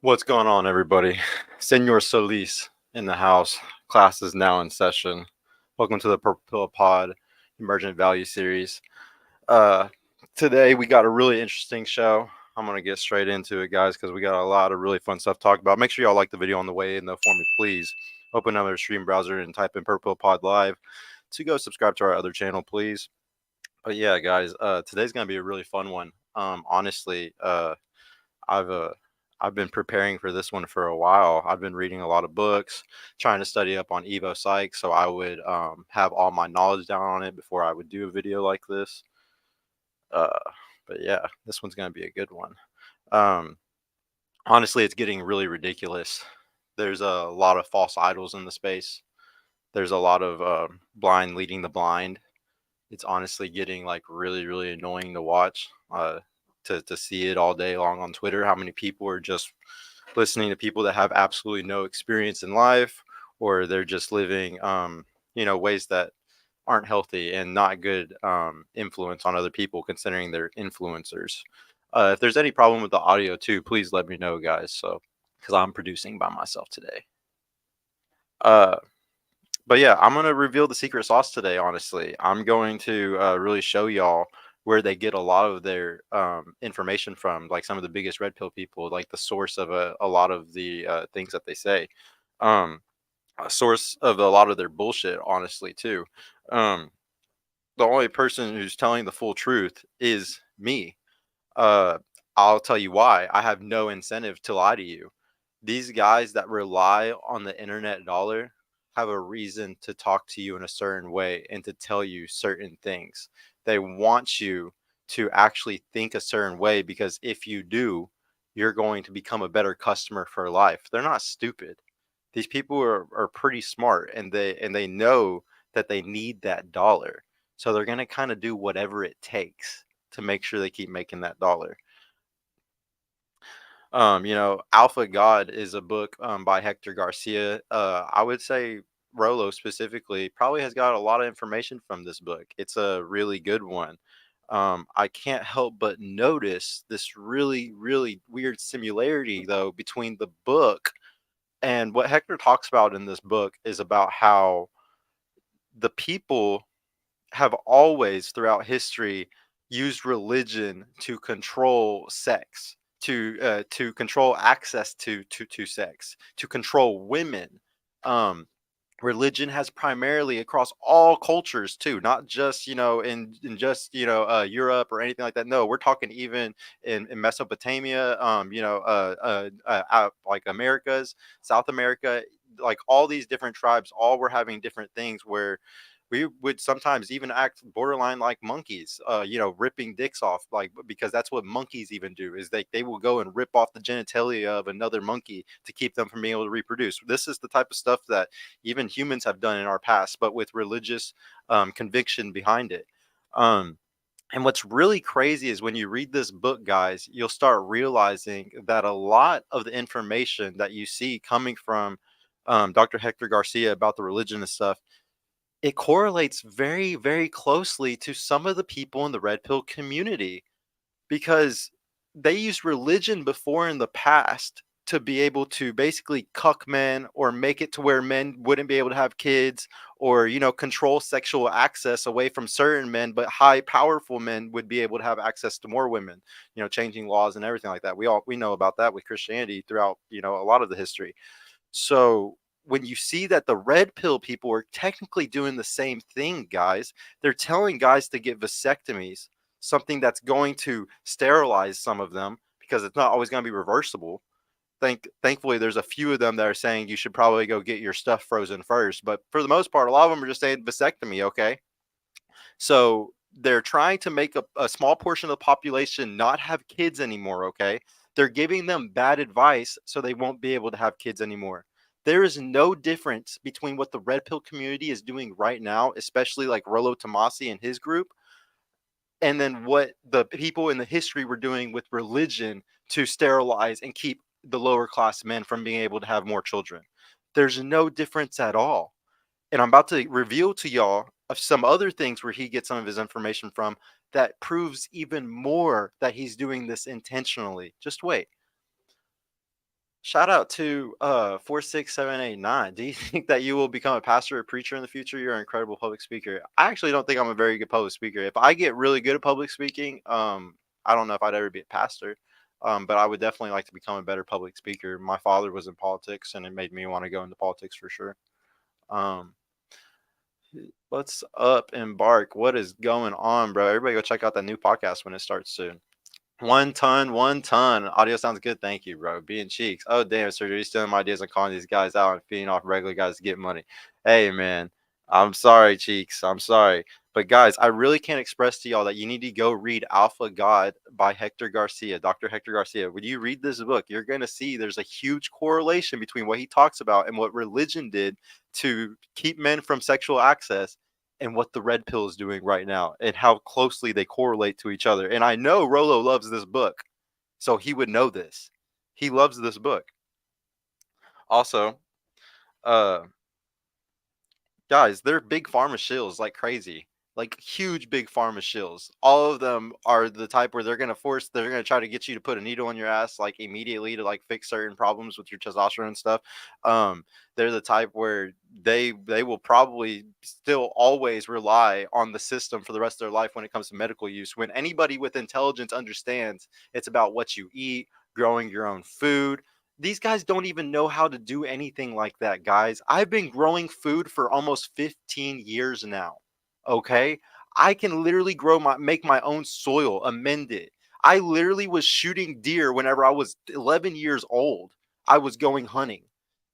What's going on, everybody? Senor Solis in the house. Class is now in session. Welcome to the Purple Pill Pod Emergent Value Series. Uh, Today we got a really interesting show. I'm gonna get straight into it, guys, because we got a lot of really fun stuff to talk about. Make sure y'all like the video on the way, and though for me, please open another stream browser and type in Purple Pod Live to go subscribe to our other channel, please. But yeah, guys, today's gonna be a really fun one. Honestly, I've uh I've been preparing for this one for a while. I've been reading a lot of books, trying to study up on Evo Psych, so I would have all my knowledge down on it before I would do a video like this. Uh, but yeah, this one's gonna be a good one. Um, Honestly, it's getting really ridiculous. There's a lot of false idols in the space. There's a lot of blind leading the blind. It's honestly getting like really annoying to watch. To see it all day long on Twitter, how many people are just listening to people that have absolutely no experience in life, or they're just living ways that aren't healthy and not good influence on other people considering they're influencers. If there's any problem with the audio too, please let me know, guys, so because I'm producing by myself today. But yeah, I'm gonna reveal the secret sauce today. Honestly, I'm going to really show y'all where they get a lot of their information from, like some of the biggest red pill people, like the source of a lot of the things that they say, um, a source of a lot of their bullshit. Honestly, too. Um, the only person who's telling the full truth is me. Uh, I'll tell you why. I have no incentive to lie to you. These guys that rely on the internet dollar have a reason to talk to you in a certain way and to tell you certain things. They want you to actually think a certain way because if you do, you're going to become a better customer for life. They're not stupid. These people are pretty smart, and they know that they need that dollar. So they're going to kind of do whatever it takes to make sure they keep making that dollar. Alpha God is a book by Hector Garcia. I would say Rollo specifically probably has got a lot of information from this book. It's a really good one. I can't help but notice this really weird similarity though between the book and what Hector talks about in this book is about how the people have always throughout history used religion to control sex, to control access to sex, to control women. Um, Religion has primarily across all cultures too, not just in just Europe or anything like that. No, we're talking even in Mesopotamia, like Americas, South America, like all these different tribes, all were having different things where we would sometimes even act borderline like monkeys, ripping dicks off, like because that's what monkeys even do is they will go and rip off the genitalia of another monkey to keep them from being able to reproduce. This is the type of stuff that even humans have done in our past, but with religious conviction behind it. Um, and what's really crazy is when you read this book, guys, you'll start realizing that a lot of the information that you see coming from Dr. Hector Garcia about the religion and stuff, it correlates very closely to some of the people in the red pill community because they used religion before in the past to be able to basically cuck men or make it to where men wouldn't be able to have kids or control sexual access away from certain men, but high powerful men would be able to have access to more women, changing laws and everything like that. We know about that with Christianity throughout a lot of the history. So when you see that the red pill people are technically doing the same thing, guys, they're telling guys to get vasectomies, something that's going to sterilize some of them because it's not always going to be reversible. Thankfully, there's a few of them that are saying you should probably go get your stuff frozen first. But for the most part, a lot of them are just saying vasectomy, okay? So they're trying to make a small portion of the population not have kids anymore, okay? They're giving them bad advice so they won't be able to have kids anymore. There is no difference between what the red pill community is doing right now, especially like Rollo Tomasi and his group, and then what the people in the history were doing with religion to sterilize and keep the lower class men from being able to have more children. There's no difference at all. And I'm about to reveal to y'all of some other things where he gets some of his information from that proves even more that he's doing this intentionally. Just wait. Shout out to 46789. Do you think that you will become a pastor or preacher in the future? You're an incredible public speaker. I actually don't think I'm a very good public speaker. If I get really good at public speaking, I don't know if I'd ever be a pastor. But I would definitely like to become a better public speaker. My father was in politics and it made me want to go into politics for sure. Um, what's up, Embark? What is going on, bro? Everybody go check out that new podcast when it starts soon. 1 ton, 1 ton. Audio sounds good. Thank you, bro. Being cheeks. Oh, damn, sir. You're stealing my ideas and calling these guys out and feeding off regular guys to get money. Hey, man. I'm sorry, cheeks. I'm sorry. But, guys, I really can't express to y'all that you need to go read Alpha God by Hector Garcia, Dr. Hector Garcia. When you read this book, you're going to see there's a huge correlation between what he talks about and what religion did to keep men from sexual access and what the red pill is doing right now and how closely they correlate to each other. And I know Rollo loves this book, so he would know this. He loves this book. Also, uh, guys, they're big pharma shills like crazy. Like huge big pharma shills. All of them are the type where they're gonna try to get you to put a needle in your ass like immediately to like fix certain problems with your testosterone and stuff. They're the type where they will probably still always rely on the system for the rest of their life when it comes to medical use. When anybody with intelligence understands it's about what you eat, growing your own food, these guys don't even know how to do anything like that, guys. I've been growing food for almost 15 years now. Okay? I can literally make my own soil, amend it. I literally was shooting deer whenever I was 11 years old. I was going hunting.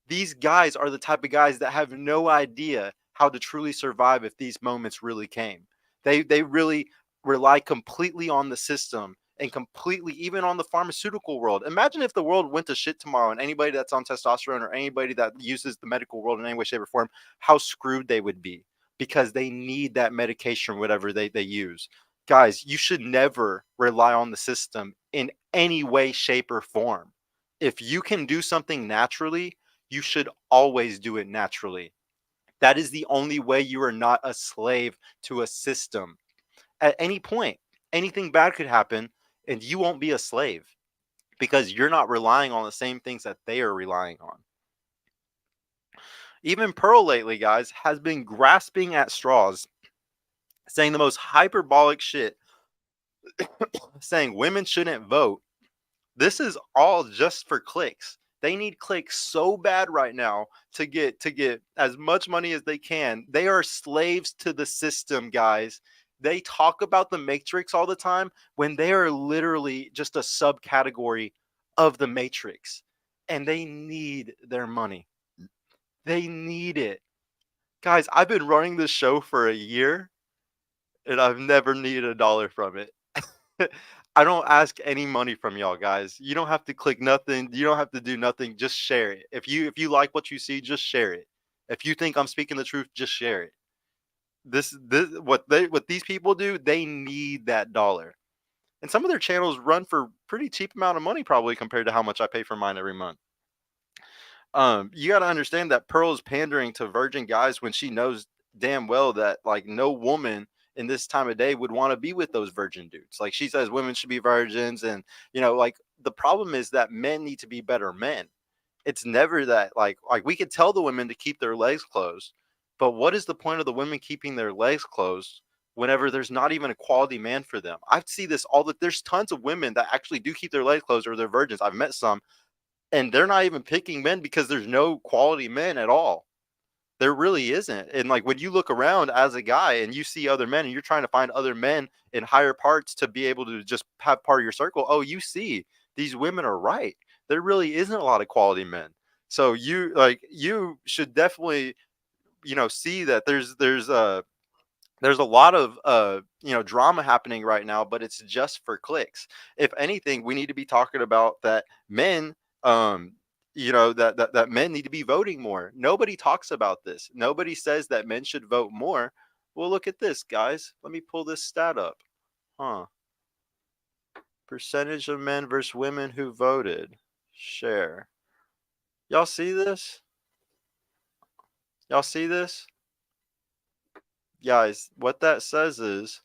These guys are the type of guys that have no idea how to truly survive if these moments really came. They really rely completely on the system and completely even on the pharmaceutical world. Imagine if the world went to shit tomorrow and anybody that's on testosterone or anybody that uses the medical world in any way, shape, or form, how screwed they would be because they need that medication, whatever they use. Guys, you should never rely on the system in any way, shape, or form. If you can do something naturally, you should always do it naturally. That is the only way you are not a slave to a system. At any point, anything bad could happen and you won't be a slave because you're not relying on the same things that they are relying on. Even Pearl lately, guys, has been grasping at straws, saying the most hyperbolic shit, saying women shouldn't vote. This is all just for clicks. They need clicks so bad right now to get as much money as they can. They are slaves to the system, guys. They talk about the Matrix all the time when they are literally just a subcategory of the Matrix. And they need their money. They need it. Guys, I've been running this show for a year and I've never needed a dollar from it. I don't ask any money from y'all, guys. You don't have to click nothing. You don't have to do nothing. Just share it. If you like what you see, just share it. If you think I'm speaking the truth, just share it. This what these people do, they need that dollar. And some of their channels run for pretty cheap amount of money probably compared to how much I pay for mine every month. You got to understand that Pearl is pandering to virgin guys when she knows damn well that like no woman in this time of day would want to be with those virgin dudes. Like she says women should be virgins and like the problem is that men need to be better men. It's never that like we could tell the women to keep their legs closed, but what is the point of the women keeping their legs closed whenever there's not even a quality man for them? I see this all the there's tons of women that actually do keep their legs closed or they're virgins. I've met some and they're not even picking men because there's no quality men at all. There really isn't. And like when you look around as a guy and you see other men and you're trying to find other men in higher parts to be able to just have part of your circle, oh, you see these women are right. There really isn't a lot of quality men. So you should definitely see that there's a lot of drama happening right now, but it's just for clicks. If anything, we need to be talking about that men that men need to be voting more. Nobody talks about this. Nobody says that men should vote more. Well, look at this, guys. Let me pull this stat up. Huh. Percentage of men versus women who voted. Share. Y'all see this? Y'all see this? Guys, what that says is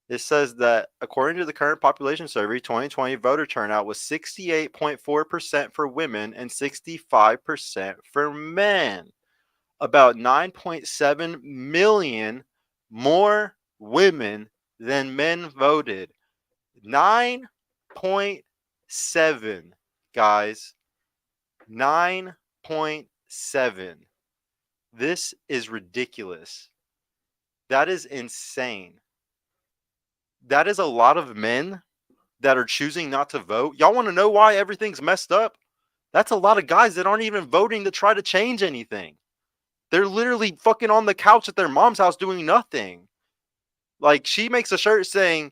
It says that according to the current population survey, 2020 voter turnout was 68.4% for women and 65% for men. About 9.7 million more women than men voted. 9.7, guys. 9.7. This is ridiculous. That is insane. That is a lot of men that are choosing not to vote. Y'all want to know why everything's messed up? That's a lot of guys that aren't even voting to try to change anything. They're literally fucking on the couch at their mom's house doing nothing. Like, she makes a shirt saying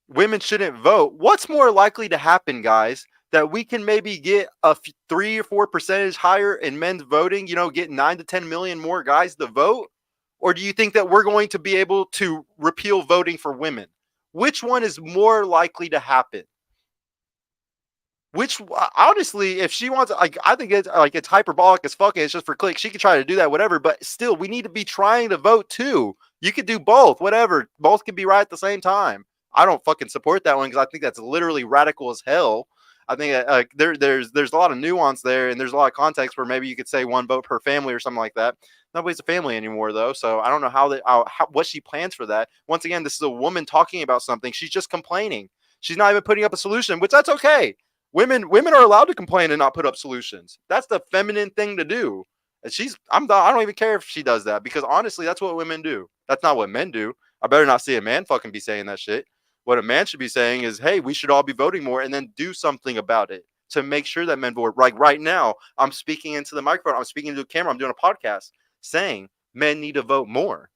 women shouldn't vote. What's more likely to happen, guys? That we can maybe get a 3 or 4% higher in men's voting, get 9 to 10 million more guys to vote? Or do you think that we're going to be able to repeal voting for women? Which one is more likely to happen? Which, honestly, if she wants, like, I think it's hyperbolic as fuck. It's just for clicks. She can try to do that, whatever. But still, we need to be trying to vote too. You could do both, whatever. Both can be right at the same time. I don't fucking support that one because I think that's literally radical as hell. I think there's a lot of nuance there, and there's a lot of context where maybe you could say one vote per family or something like that. Nobody's a family anymore, though, so I don't know what she plans for that. Once again, this is a woman talking about something. She's just complaining. She's not even putting up a solution, which that's okay. Women are allowed to complain and not put up solutions. That's the feminine thing to do. And I don't even care if she does that, because honestly, that's what women do. That's not what men do. I better not see a man fucking be saying that shit. What a man should be saying is, hey, we should all be voting more, and then do something about it to make sure that men vote. Like right now, I'm speaking into the microphone. I'm speaking to the camera. I'm doing a podcast saying men need to vote more.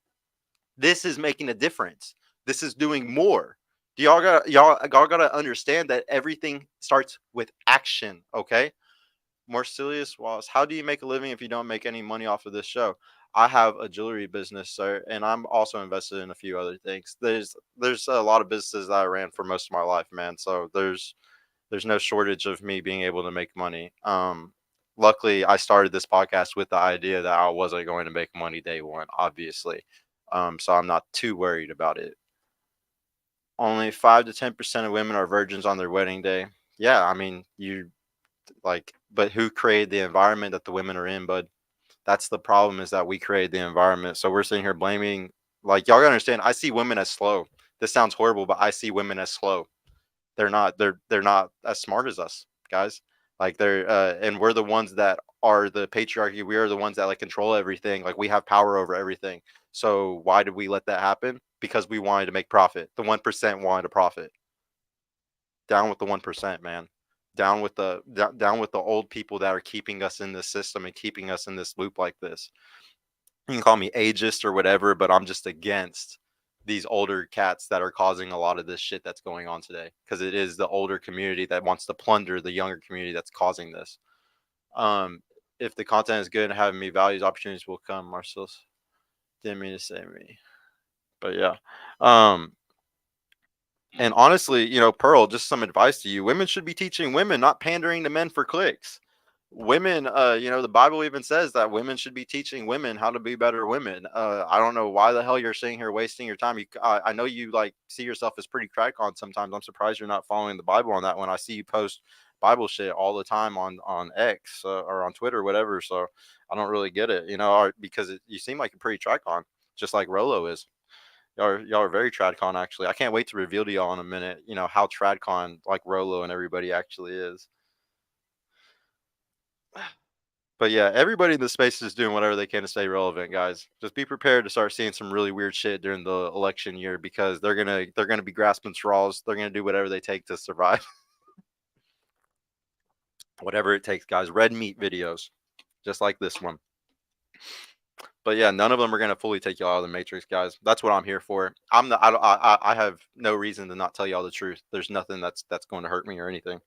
This is making a difference. This is doing more. Y'all gotta understand that everything starts with action. Okay. Marcelius Wallace, how do you make a living if you don't make any money off of this show? I have a jewelry business, sir, and I'm also invested in a few other things. There's a lot of businesses that I ran for most of my life, man. So there's no shortage of me being able to make money. Luckily, I started this podcast with the idea that I wasn't going to make money day one, obviously. So I'm not too worried about it. Only 5 to 10% of women are virgins on their wedding day. Yeah, I mean, but who created the environment that the women are in, bud? That's the problem, is that we created the environment. So we're sitting here blaming, like, y'all gotta understand, I see women as slow. This sounds horrible, but I see women as slow. They're not as smart as us, guys. Like, and we're the ones that are the patriarchy. We are the ones that like control everything. Like, we have power over everything. So why did we let that happen? Because we wanted to make profit. The 1% wanted to profit. Down with the 1%, man. Down with the old people that are keeping us in this system and keeping us in this loop like this. You can call me ageist or whatever, but I'm just against these older cats that are causing a lot of this shit that's going on today, because it is the older community that wants to plunder the younger community that's causing this. If the content is good and having me values, opportunities will come. Marcellus, didn't mean to say me, but yeah. And honestly, Pearl, just some advice to you. Women should be teaching women, not pandering to men for clicks. Women, the Bible even says that women should be teaching women how to be better women. I don't know why the hell you're sitting here wasting your time. I know you like see yourself as pretty crack on sometimes. I'm surprised you're not following the Bible on that one. I see you post Bible shit all the time on X or on Twitter, or whatever. So I don't really get it, because you seem like you're pretty track on, just like Rollo is. Y'all are very TradCon, actually. I can't wait to reveal to y'all in a minute, how TradCon, like Rollo and everybody, actually is. But yeah, everybody in the space is doing whatever they can to stay relevant, guys. Just be prepared to start seeing some really weird shit during the election year, because they're gonna be grasping straws. They're gonna do whatever they take to survive. Whatever it takes, guys. Red meat videos, just like this one. But yeah, none of them are gonna fully take y'all out of the matrix, guys. That's what I'm here for. I have no reason to not tell y'all the truth. There's nothing that's going to hurt me or anything.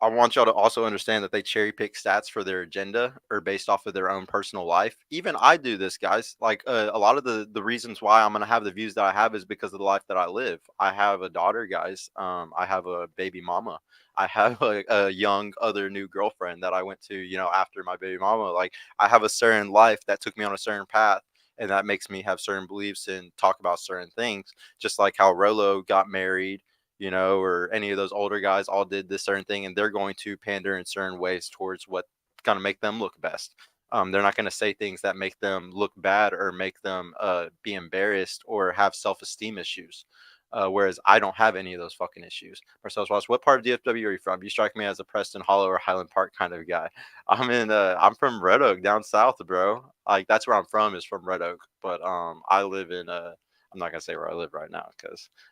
I want y'all to also understand that they cherry pick stats for their agenda or based off of their own personal life. Even I do this, guys. Like, a lot of the reasons why I'm gonna have the views that I have is because of the life that I live. I have a daughter, guys. I have a baby mama. I have a young other new girlfriend that I went to, after my baby mama. Like, I have a certain life that took me on a certain path. and that makes me have certain beliefs and talk about certain things. Just like how Rollo got married, you know, or any of those older guys all did this certain thing, and they're going to pander in certain ways towards what gonna make them look best. They're not gonna say things that make them look bad or make them be embarrassed or have self-esteem issues. Whereas I don't have any of those fucking issues. Marcellus Ross, what part of DFW are you from? You strike me as a Preston Hollow or Highland Park kind of guy. I'm from Red Oak down south, bro. Like that's where I'm from, is from Red Oak. But I live in I'm not gonna say where I live right now,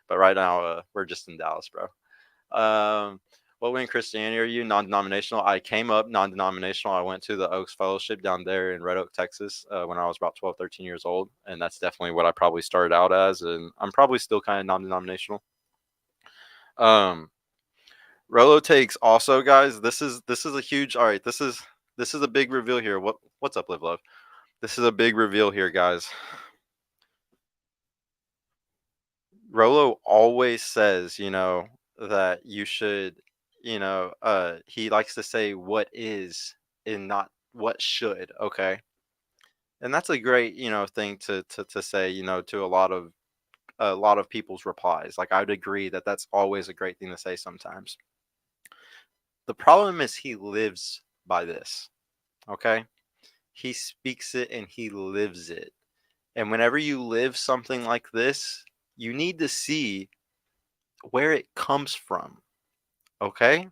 but right now we're just in Dallas, bro. Um, what way in Christianity are you? Non-denominational. I came up non-denominational. I went to the Oaks Fellowship down there in Red Oak, Texas, when I was about 12, 13 years old, and that's definitely what I probably started out as, and I'm probably still kind of non-denominational. Um, Rollo takes also, guys. This is a huge. All right, this is a big reveal here. What's up, Live Love? This is a big reveal here, guys. Rollo always says, you know, that you should, you know, he likes to say what is and not what should, okay? And that's a great, you know, thing to say, you know, to a lot of people's replies. Like I'd agree that that's always a great thing to say sometimes. The problem is he lives by this, okay? He speaks it and he lives it. And whenever you live something like this, you need to see where it comes from. Okay?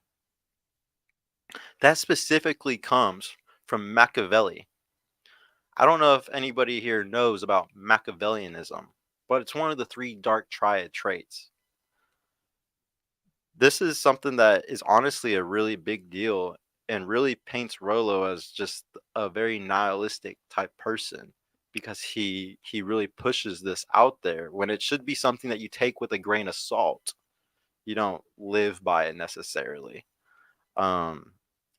That specifically comes from Machiavelli. I don't know if anybody here knows about Machiavellianism, but it's one of the three dark triad traits. This is something that is honestly a really big deal and really paints Rollo as just a very nihilistic type person, because he really pushes this out there when it should be something that you take with a grain of salt. You don't live by it necessarily. Um,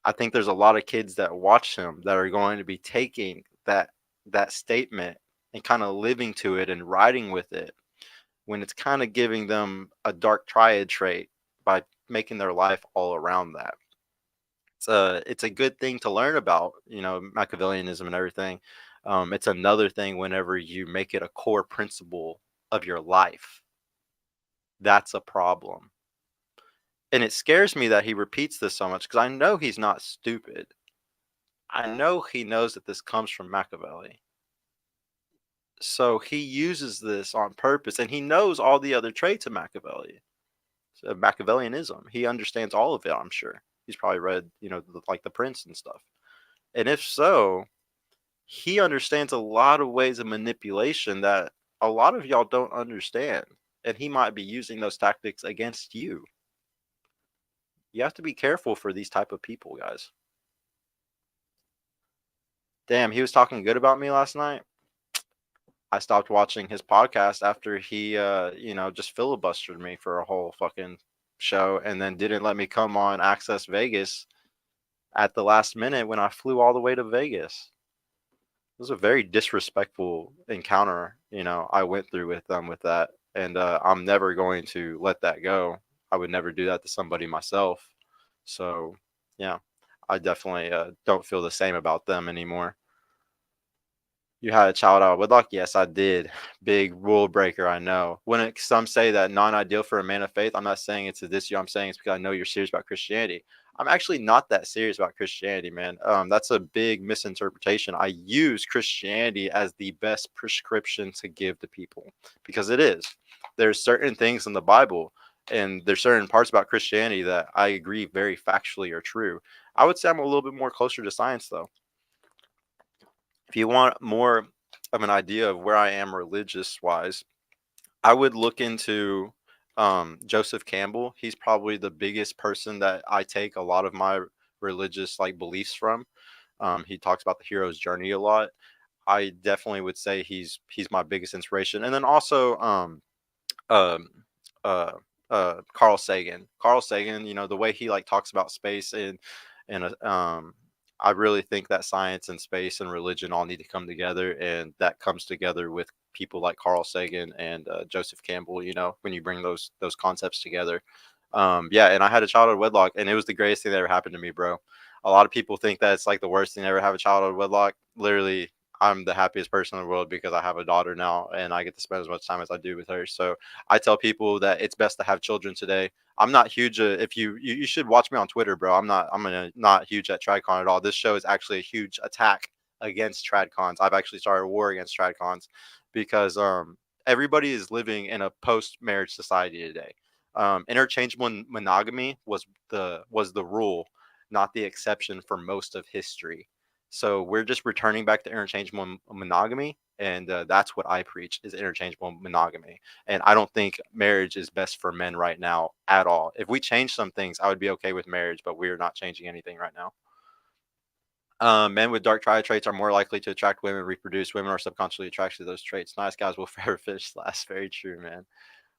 I think there's a lot of kids that watch him that are going to be taking that statement and kind of living to it and riding with it, when it's kind of giving them a dark triad trait by making their life all around that. It's a good thing to learn about, you know, Machiavellianism and everything. It's another thing whenever you make it a core principle of your life. That's a problem. And it scares me that he repeats this so much, because I know he's not stupid. I know he knows that this comes from Machiavelli. So he uses this on purpose, and he knows all the other traits of Machiavelli, of Machiavellianism. He understands all of it, I'm sure. He's probably read, you know, like The Prince and stuff. And if so, he understands a lot of ways of manipulation that a lot of y'all don't understand. And he might be using those tactics against you. You have to be careful for these type of people, guys. Damn, he was talking good about me last night. I stopped watching his podcast after he, you know, just filibustered me for a whole fucking show, and then didn't let me come on Access Vegas at the last minute when I flew all the way to Vegas. It was a very disrespectful encounter, you know, I went through with them with that, and I'm never going to let that go. I would never do that to somebody myself. So, yeah, I definitely don't feel the same about them anymore. You had a child out of wedlock? Yes, I did. Big rule breaker, I know. When some say that non-ideal for a man of faith, I'm not saying it's a diss you. I'm saying it's because I know you're serious about Christianity. I'm actually not that serious about Christianity, man. That's a big misinterpretation. I use Christianity as the best prescription to give to people, because it is. There's certain things in the Bible, and there's certain parts about Christianity that I agree very factually are true. I would say I'm a little bit more closer to science, though. If you want more of an idea of where I am religious wise, I would look into Joseph Campbell. He's probably the biggest person that I take a lot of my religious like beliefs from. He talks about the hero's journey a lot. I definitely would say he's my biggest inspiration. And then also um, uh, Carl Sagan. Carl Sagan, you know, the way he like talks about space and I really think that science and space and religion all need to come together, and that comes together with people like Carl Sagan and Joseph Campbell. You know, when you bring those concepts together. Yeah, and I had a child out of wedlock, and it was the greatest thing that ever happened to me, bro. A lot of people think that it's like the worst thing to ever have a child out of wedlock. Literally, I'm the happiest person in the world because I have a daughter now and I get to spend as much time as I do with her. So I tell people that it's best to have children today. I'm not huge. If you should watch me on Twitter, bro. Not huge at TradCon at all. This show is actually a huge attack against TradCons. I've actually started a war against TradCons because everybody is living in a post marriage society today. Interchangeable monogamy was the rule, not the exception for most of history. So we're just returning back to interchangeable monogamy, and that's what I preach is interchangeable monogamy. And I don't think marriage is best for men right now at all. If we change some things, I would be okay with marriage, but we're not changing anything right now. Men with dark triad traits are more likely to attract women, reproduce. Women are subconsciously attracted to those traits. Nice guys will forever fish last. Very true, man.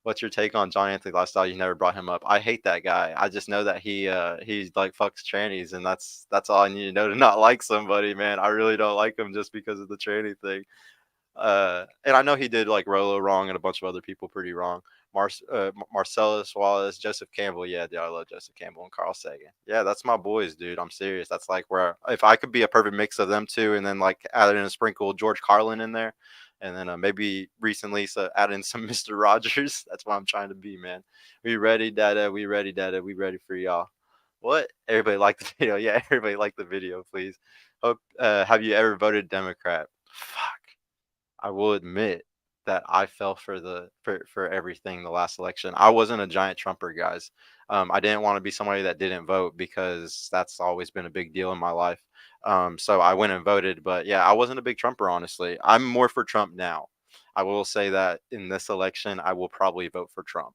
What's your take on John Anthony Lifestyle? You never brought him up. I hate that guy. I just know that he like fucks trannies, and that's all I need to know to not like somebody, man. I really don't like him just because of the tranny thing. And I know he did like Rollo wrong and a bunch of other people pretty wrong. Marcellus Wallace, Joseph Campbell. Yeah, dude, I love Joseph Campbell and Carl Sagan. Yeah, that's my boys, dude. I'm serious. That's like where if I could be a perfect mix of them two, and then like add in a sprinkle George Carlin in there, and then maybe recently so add in some Mister Rogers. That's what I'm trying to be, man. We ready, Dada? We ready, Dada? We ready for y'all? What? Everybody like the video? Yeah, everybody like the video, please. Hope. Have you ever voted Democrat? Fuck. I will admit that I fell for for everything the last election. I wasn't a giant Trumper, guys. I didn't want to be somebody that didn't vote because that's always been a big deal in my life. So I went and voted, but yeah, I wasn't a big Trumper, honestly. I'm more for Trump now. I will say that in this election, I will probably vote for Trump.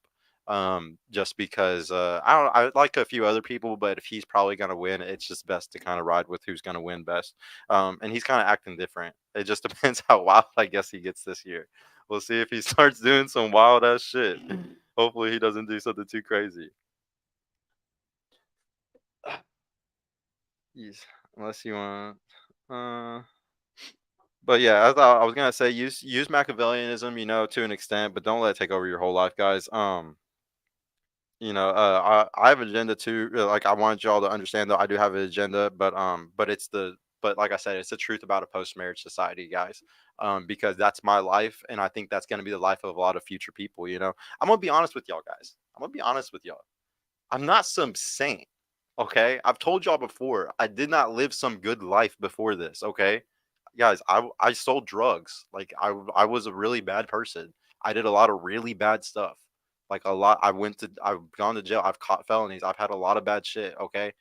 Just because I like a few other people, but if he's probably gonna win, it's just best to kind of ride with who's gonna win best. And he's kind of acting different. It just depends how wild I guess he gets this year. We'll see if he starts doing some wild ass shit. Hopefully he doesn't do something too crazy. Yes, unless you want. Uh, but yeah, I was gonna say use Machiavellianism, to an extent, but don't let it take over your whole life, guys. I have an agenda too. Like I wanted y'all to understand that I do have an agenda, but like I said, it's the truth about a post-marriage society, guys. Because that's my life, and I think that's gonna be the life of a lot of future people. I'm gonna be honest with y'all, guys. I'm gonna be honest with y'all. I'm not some saint. Okay, I've told y'all before. I did not live some good life before this. Okay, guys, I sold drugs. Like I was a really bad person. I did a lot of really bad stuff. Like a lot. I've gone to jail. I've caught felonies. I've had a lot of bad shit. Okay,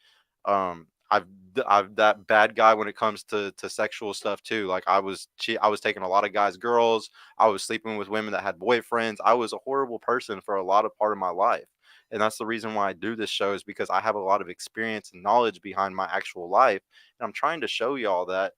I've that bad guy when it comes to sexual stuff too. Like I was taking a lot of guys' girls. I was sleeping with women that had boyfriends. I was a horrible person for a lot of part of my life. And that's the reason why I do this show is because I have a lot of experience and knowledge behind my actual life. And I'm trying to show y'all that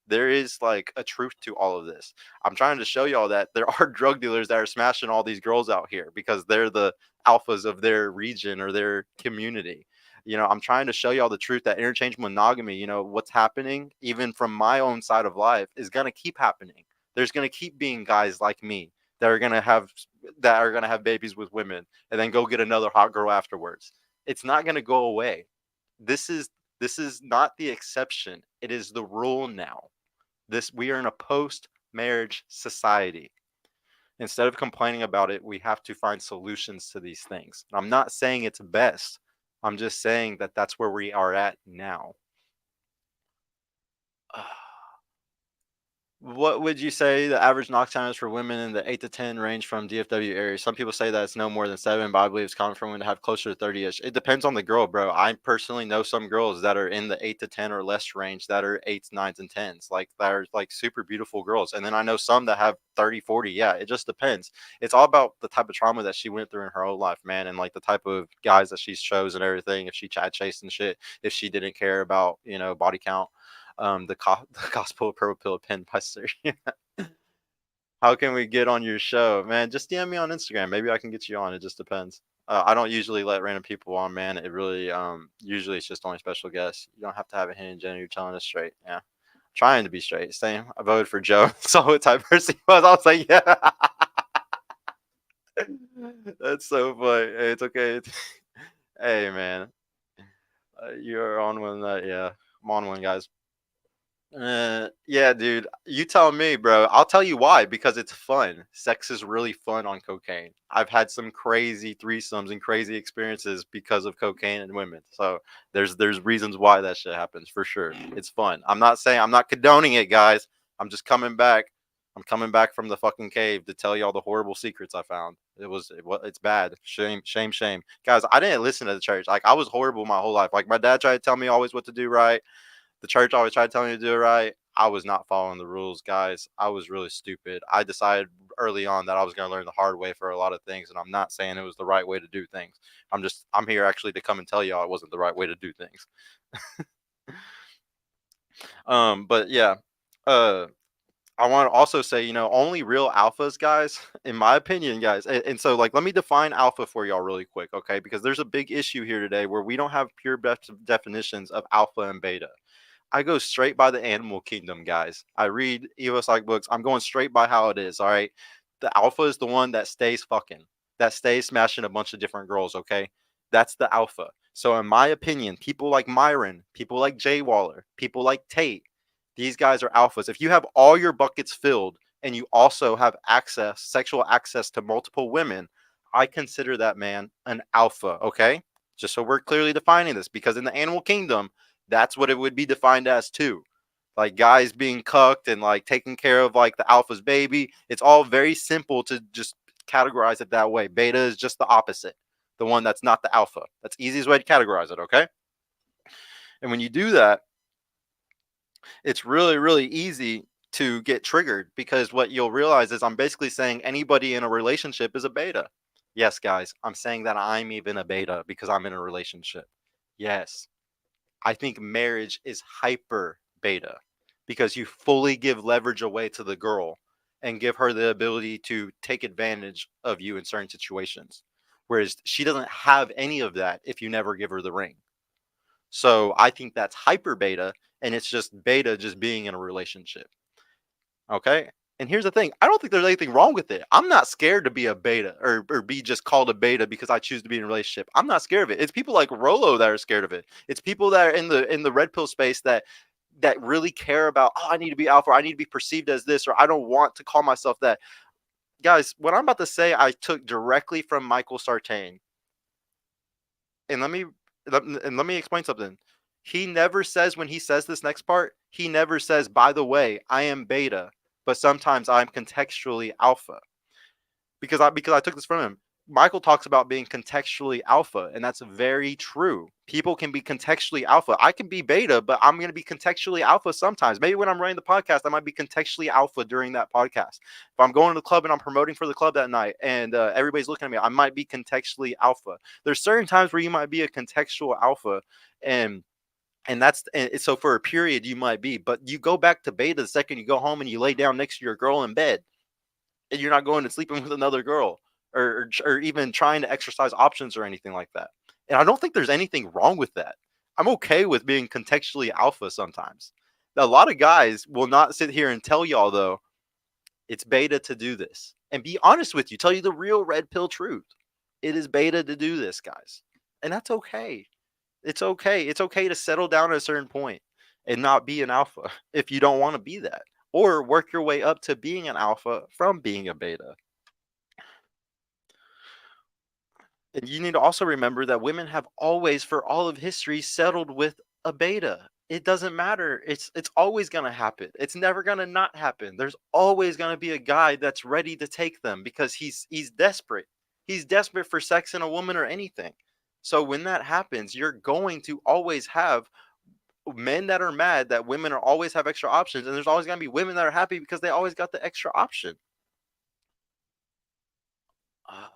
there is like a truth to all of this. I'm trying to show y'all that there are drug dealers that are smashing all these girls out here because they're the alphas of their region or their community. I'm trying to show y'all the truth that interchange monogamy, what's happening, even from my own side of life, is going to keep happening. There's going to keep being guys like me that are going to have babies with women and then go get another hot girl afterwards. It's not going to go away. This is this is not the exception. It is the rule now. We are in a post marriage society. Instead of complaining about it, we have to find solutions to these things. I'm not saying it's best. I'm just saying that that's where we are at now. What would you say the average knock time is for women in the 8 to 10 range from DFW area? Some people say that it's no more than 7, but I believe it's common for women to have closer to 30-ish. It depends on the girl, bro. I personally know some girls that are in the 8 to 10 or less range that are 8s, 9s, and 10s. Like, that are, like, super beautiful girls. And then I know some that have 30, 40. Yeah, it just depends. It's all about the type of trauma that she went through in her own life, man, and, like, the type of guys that she's chose and everything, if she Chad chased and shit, if she didn't care about, body count. The Gospel of Purple Pill pen by Sir. How can we get on your show, man? Just DM me on Instagram. Maybe I can get you on. It just depends. I don't usually let random people on, man. It really usually it's just only special guests. You don't have to have a hidden agenda. You're telling us straight. Yeah, trying to be straight. Same. I voted for Joe. Saw what type of person he was. I was like, yeah. That's so funny. Hey, it's okay. Hey, man, you're on one. Yeah, I'm on one, guys. Yeah, dude. You tell me, bro. I'll tell you why. Because it's fun. Sex is really fun on cocaine. I've had some crazy threesomes and crazy experiences because of cocaine and women. So there's reasons why that shit happens for sure. It's fun. I'm not saying I'm not condoning it, guys. I'm just coming back. I'm coming back from the fucking cave to tell you all the horrible secrets I found. It's bad. Shame, shame, shame. Guys, I didn't listen to the church. Like I was horrible my whole life. Like my dad tried to tell me always what to do right. The church always tried to tell me to do it right. I was not following the rules, guys. I was really stupid. I decided early on that I was going to learn the hard way for a lot of things, and I'm not saying it was the right way to do things. I'm here actually to come and tell y'all it wasn't the right way to do things. But yeah, uh, I want to also say, only real alphas, guys, in my opinion, guys. And so, like, let me define alpha for y'all really quick, okay? Because there's a big issue here today where we don't have pure definitions of alpha and beta. I go straight by the animal kingdom, guys. I read Evo books. I'm going straight by how it is. All right. The alpha is the one that stays fucking, that stays smashing a bunch of different girls. Okay. That's the alpha. So, in my opinion, people like Myron, people like Jay Waller, people like Tate, these guys are alphas. If you have all your buckets filled and you also have access, sexual access to multiple women, I consider that man an alpha. Okay. Just so we're clearly defining this, because in the animal kingdom, that's what it would be defined as too. Like guys being cucked and like taking care of like the alpha's baby. It's all very simple to just categorize it that way. Beta is just the opposite, the one that's not the alpha. That's the easiest way to categorize it, okay? And when you do that, it's really, really easy to get triggered, because what you'll realize is I'm basically saying anybody in a relationship is a beta. Yes, guys, I'm saying that I'm even a beta because I'm in a relationship. Yes, I think marriage is hyper beta because you fully give leverage away to the girl and give her the ability to take advantage of you in certain situations. Whereas she doesn't have any of that if you never give her the ring. So I think that's hyper beta, and it's just beta just being in a relationship. Okay. And here's the thing, I don't think there's anything wrong with it. I'm not scared to be a beta, or be just called a beta because I choose to be in a relationship. I'm not scared of it. It's people like Rollo that are scared of it. It's people that are in the red pill space that really care about, oh, I need to be alpha, or I need to be perceived as this, or I don't want to call myself that. Guys, what I'm about to say, I took directly from Michael Sartain. And let me explain something. He never says, when he says this next part, he never says, by the way, I am beta, but sometimes I'm contextually alpha. Because I took this from him. Michael talks about being contextually alpha, and that's very true. People can be contextually alpha. I can be beta, but I'm going to be contextually alpha sometimes. Maybe when I'm running the podcast, I might be contextually alpha during that podcast. If I'm going to the club and I'm promoting for the club that night, and everybody's looking at me, I might be contextually alpha. There's certain times where you might be a contextual alpha, and so for a period you might be, but you go back to beta the second you go home and you lay down next to your girl in bed, and you're not going and sleeping with another girl, or even trying to exercise options or anything like that. And I don't think there's anything wrong with that. I'm okay with being contextually alpha sometimes. A lot of guys will not sit here and tell y'all, though, it's beta to do this. And be honest with you, tell you the real red pill truth. It is beta to do this, guys. And that's okay. It's okay. It's okay to settle down at a certain point and not be an alpha if you don't want to be that. Or work your way up to being an alpha from being a beta. And you need to also remember that women have always, for all of history, settled with a beta. It doesn't matter. It's always gonna happen. It's never gonna not happen. There's always gonna be a guy that's ready to take them because he's desperate. He's desperate for sex in a woman or anything. So when that happens, you're going to always have men that are mad that women are always have extra options, and there's always gonna be women that are happy because they always got the extra option. Uh,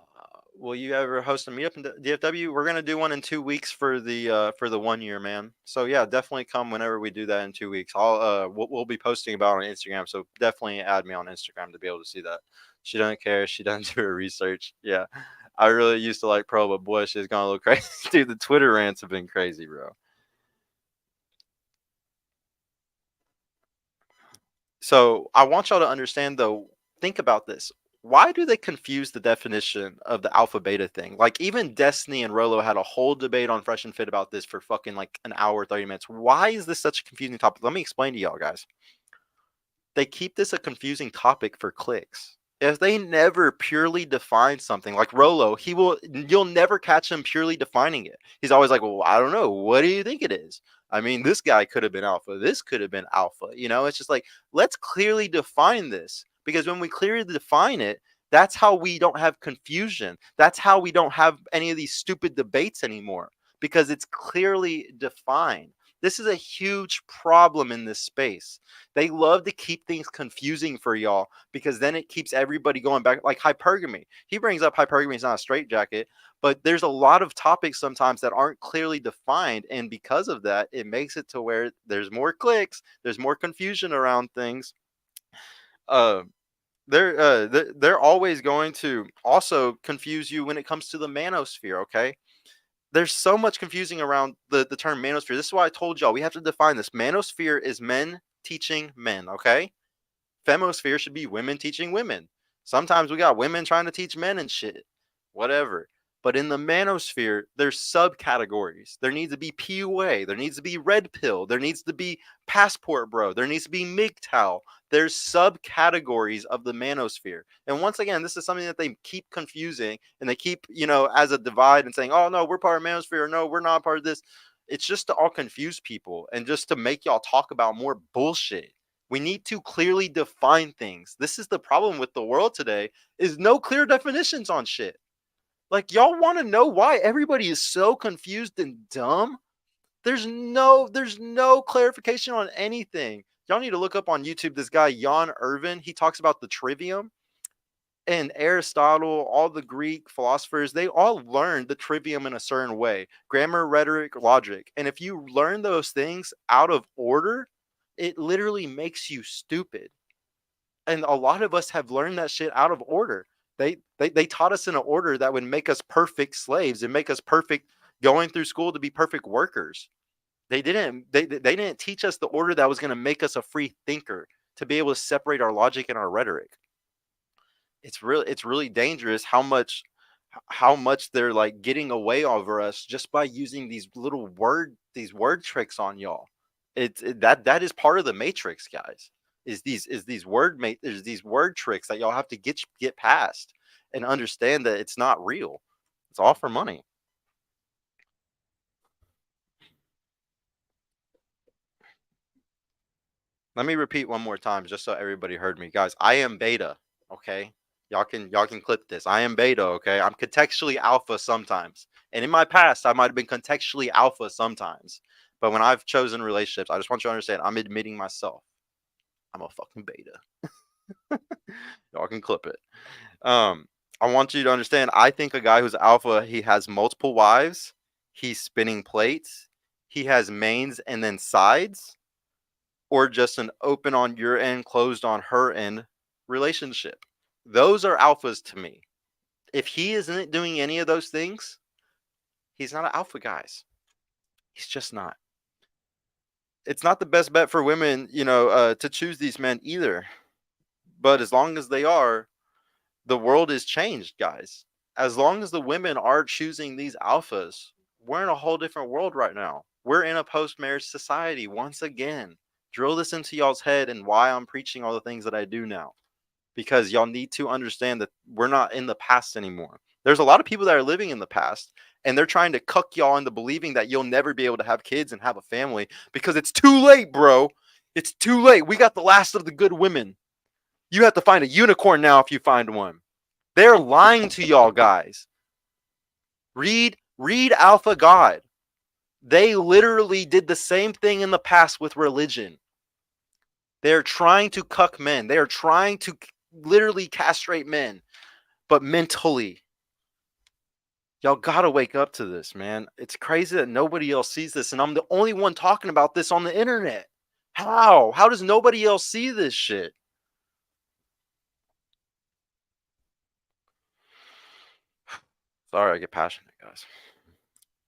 will you ever host a meetup in DFW? We're gonna do one in 2 weeks for the 1 year, man. So yeah, definitely come whenever we do that in 2 weeks. We'll be posting about it on Instagram, so definitely add me on Instagram to be able to see that. She doesn't care. She doesn't do her research. Yeah, I really used to like Pro, but boy, she's gone a little crazy. Dude, the Twitter rants have been crazy, bro. So I want y'all to understand, though. Think about this. why do they confuse the definition of the alpha beta thing? Like even Destiny and Rollo had a whole debate on Fresh and Fit about this for fucking like an hour, 30 minutes. Why is this such a confusing topic? Let me explain to y'all guys. They keep this a confusing topic for clicks. If they never purely define something like Rollo, you'll never catch him purely defining it. He's always like, well, I don't know. What do you think it is? I mean, this guy could have been alpha. This could have been alpha. You know, it's just like, let's clearly define this because when we clearly define it, that's how we don't have confusion. That's how we don't have any of these stupid debates anymore because it's clearly defined. This is a huge problem in this space. They love to keep things confusing for y'all because then it keeps everybody going back. Like hypergamy. He brings up hypergamy is not a straitjacket, but there's a lot of topics sometimes that aren't clearly defined. And because of that, it makes it to where there's more clicks, there's more confusion around things. Uh, they're always going to also confuse you when it comes to the manosphere, okay? There's so much confusing around the term manosphere. This is why I told y'all we have to define this. Manosphere is men teaching men, okay? Femosphere should be women teaching women. Sometimes we got women trying to teach men and shit. Whatever. But in the manosphere, there's subcategories. There needs to be PUA. There needs to be red pill. There needs to be passport bro. There needs to be MGTOW. There's subcategories of the manosphere. And once again, this is something that they keep confusing and they keep, as a divide and saying, oh no, we're part of manosphere. Or, no, we're not part of this. It's just to all confuse people and just to make y'all talk about more bullshit. We need to clearly define things. This is the problem with the world today is no clear definitions on shit. Like y'all want to know why everybody is so confused and dumb? There's no clarification on anything. Y'all need to look up on YouTube this guy Jan Irvin. He talks about the trivium and Aristotle, all the Greek philosophers, they all learned the trivium in a certain way. Grammar, rhetoric, logic. And if you learn those things out of order, it literally makes you stupid. And a lot of us have learned that shit out of order. They taught us in an order that would make us perfect slaves and make us perfect going through school to be perfect workers. They didn't teach us the order that was going to make us a free thinker to be able to separate our logic and our rhetoric. It's really dangerous how much they're like getting away over us just by using these word tricks on y'all. That is part of the matrix, guys. There's these word tricks that y'all have to get past and understand that it's not real. It's all for money. Let me repeat one more time just so everybody heard me. Guys, I am beta, okay? Y'all can clip this. I am beta, okay? I'm contextually alpha sometimes. And in my past, I might have been contextually alpha sometimes. But when I've chosen relationships, I just want you to understand I'm admitting myself. I'm a fucking beta. Y'all can clip it. I want you to understand I think a guy who's alpha, he has multiple wives, he's spinning plates, he has mains and then sides, or just an open on your end, closed on her end relationship. Those are alphas to me. If he isn't doing any of those things, he's not an alpha, guys. He's just not. It's not the best bet for women, to choose these men either. But as long as they are, the world is changed, guys. As long as the women are choosing these alphas, we're in a whole different world right now. We're in a post-marriage society once again. Drill this into y'all's head and why I'm preaching all the things that I do now. Because y'all need to understand that we're not in the past anymore. There's a lot of people that are living in the past and they're trying to cuck y'all into believing that you'll never be able to have kids and have a family because it's too late, bro. It's too late. We got the last of the good women. You have to find a unicorn now if you find one. They're lying to y'all, guys. Read Alpha God. They literally did the same thing in the past with religion. They're trying to cuck men. They are trying to literally castrate men, but mentally. Y'all gotta wake up to this, man. It's crazy that nobody else sees this, and I'm the only one talking about this on the internet. How? How does nobody else see this shit? Sorry, I get passionate, guys.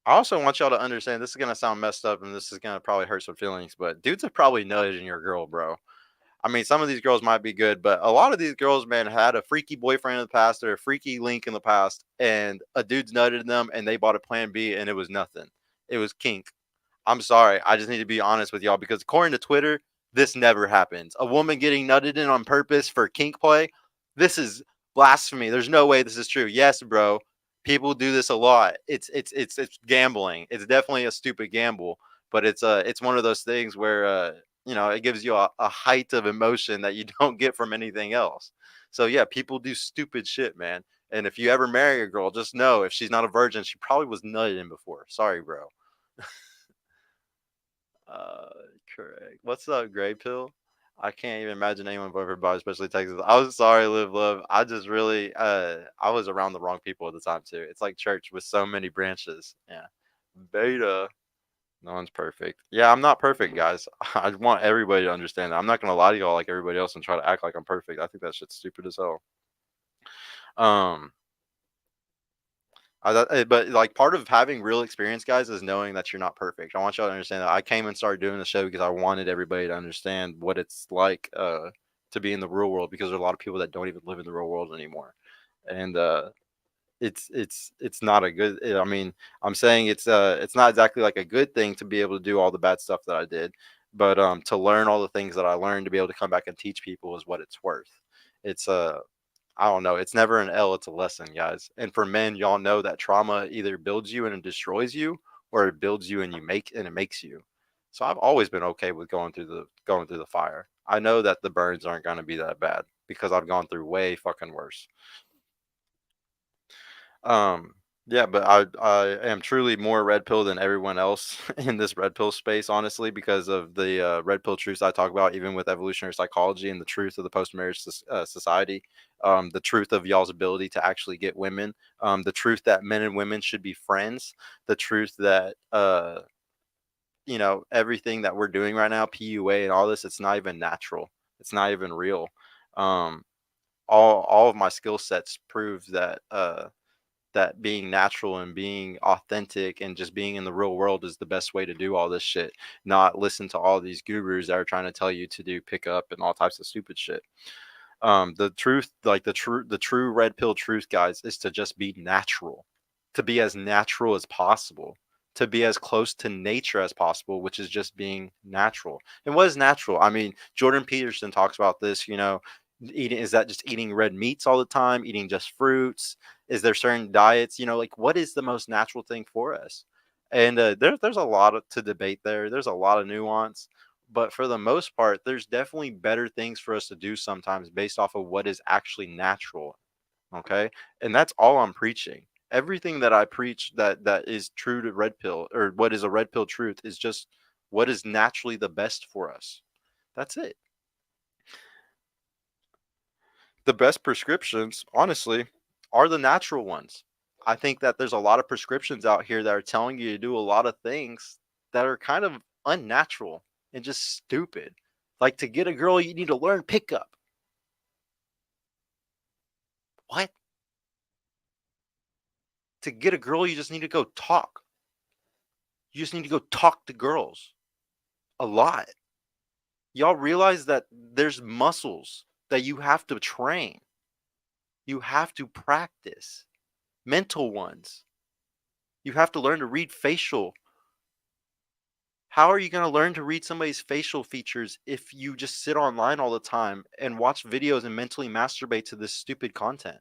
I also want y'all to understand this is gonna sound messed up and this is gonna probably hurt some feelings, but dudes are probably nutted in your girl, bro. I mean, some of these girls might be good, but a lot of these girls, man, had a freaky boyfriend in the past or a freaky link in the past, and a dude's nutted them, and they bought a Plan B, and it was nothing. It was kink. I'm sorry. I just need to be honest with y'all because according to Twitter, this never happens. A woman getting nutted in on purpose for kink play, this is blasphemy. There's no way this is true. Yes, bro. People do this a lot. It's gambling. It's definitely a stupid gamble, but it's one of those things where it gives you a height of emotion that you don't get from anything else. So yeah, people do stupid shit, man. And if you ever marry a girl, just know if she's not a virgin, she probably was nutted in before. Sorry, bro. Uh, Correct. What's up, Gray Pill? I can't even imagine anyone but everybody, especially Texas. I was sorry, Live Love. I just really, I was around the wrong people at the time too. It's like church with so many branches. Yeah. Beta. No one's perfect. Yeah, I'm not perfect, guys. I want everybody to understand that. I'm not gonna lie to y'all like everybody else and try to act like I'm perfect. I think that shit's stupid as hell. Um, but like part of having real experience, guys, is knowing that you're not perfect. I want y'all to understand that. I came and started doing the show because I wanted everybody to understand what it's like to be in the real world because there are a lot of people that don't even live in the real world anymore, and it's not a good. I mean, I'm saying it's not exactly like a good thing to be able to do all the bad stuff that I did, but to learn all the things that I learned to be able to come back and teach people is what it's worth. It's I don't know. It's never an L, it's a lesson, guys. And for men, y'all know that trauma either builds you and it destroys you, or it builds you and it makes you. So I've always been okay with going through the fire. I know that the burns aren't going to be that bad because I've gone through way fucking worse. Um, yeah, but I am truly more red pill than everyone else in this red pill space, honestly, because of the red pill truths I talk about, even with evolutionary psychology and the truth of the post marriage society, the truth of y'all's ability to actually get women, the truth that men and women should be friends, the truth that everything that we're doing right now, PUA and all this, it's not even natural, it's not even real. Um, all of my skill sets prove that being natural and being authentic and just being in the real world is the best way to do all this shit. Not listen to all these gurus that are trying to tell you to do pickup and all types of stupid shit. The truth, like the true red pill truth, guys, is to just be natural, to be as natural as possible, to be as close to nature as possible, which is just being natural. And what is natural? I mean, Jordan Peterson talks about this, eating, is that just eating red meats all the time, eating just fruits? Is there certain diets, like what is the most natural thing for us? And there's a lot to debate there. There's a lot of nuance, but for the most part, there's definitely better things for us to do sometimes based off of what is actually natural. Okay. And that's all I'm preaching. Everything that I preach that is true to red pill or what is a red pill truth is just what is naturally the best for us. That's it. The best prescriptions, honestly, are the natural ones. I think that there's a lot of prescriptions out here that are telling you to do a lot of things that are kind of unnatural and just stupid. Like to get a girl, you need to learn pickup. What? To get a girl, you just need to go talk. You just need to go talk to girls a lot. Y'all realize that there's muscles that you have to train, you have to practice, mental ones. You have to learn to read facial. How are you going to learn to read somebody's facial features if you just sit online all the time and watch videos and mentally masturbate to this stupid content?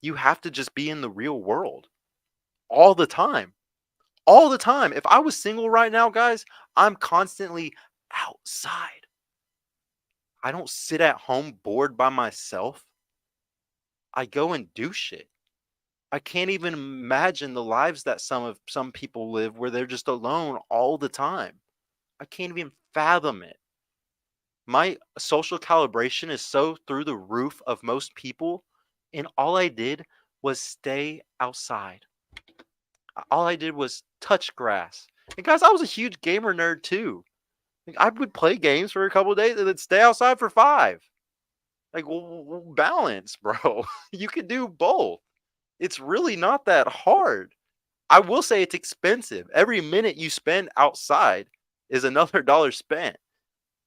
You have to just be in the real world all the time. All the time. If I was single right now, guys, I'm constantly outside. I don't sit at home bored by myself. I go and do shit. I can't even imagine the lives that some people live where they're just alone all the time. I can't even fathom it. My social calibration is so through the roof of most people, and all I did was stay outside. All I did was touch grass. And guys, I was a huge gamer nerd too. Like, I would play games for a couple of days and then stay outside for 5. Like balance, bro. You can do both. It's really not that hard. I will say it's expensive. Every minute you spend outside is another dollar spent.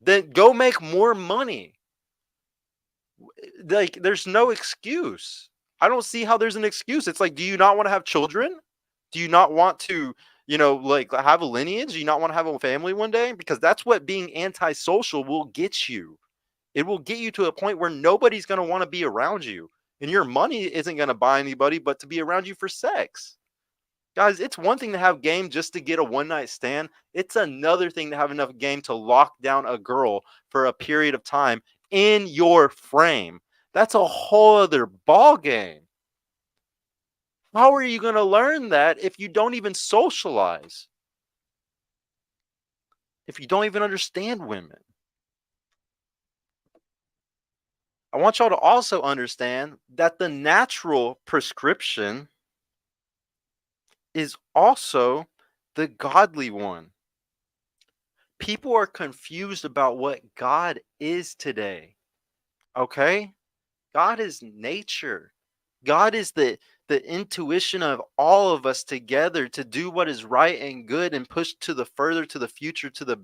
then go make more money. Like, there's no excuse. I don't see how there's an excuse. It's like, do you not want to have children? Do you not want to, like, have a lineage? Do you not want to have a family one day? Because that's what being antisocial will get you. It will get you to a point where nobody's going to want to be around you. And your money isn't going to buy anybody but to be around you for sex. Guys, it's one thing to have game just to get a one night stand. It's another thing to have enough game to lock down a girl for a period of time in your frame. That's a whole other ball game. How are you going to learn that if you don't even socialize? If you don't even understand women? I want y'all to also understand that the natural prescription is also the godly one. People are confused about what God is today. Okay? God is nature. God is the intuition of all of us together to do what is right and good and push to the further to the future to the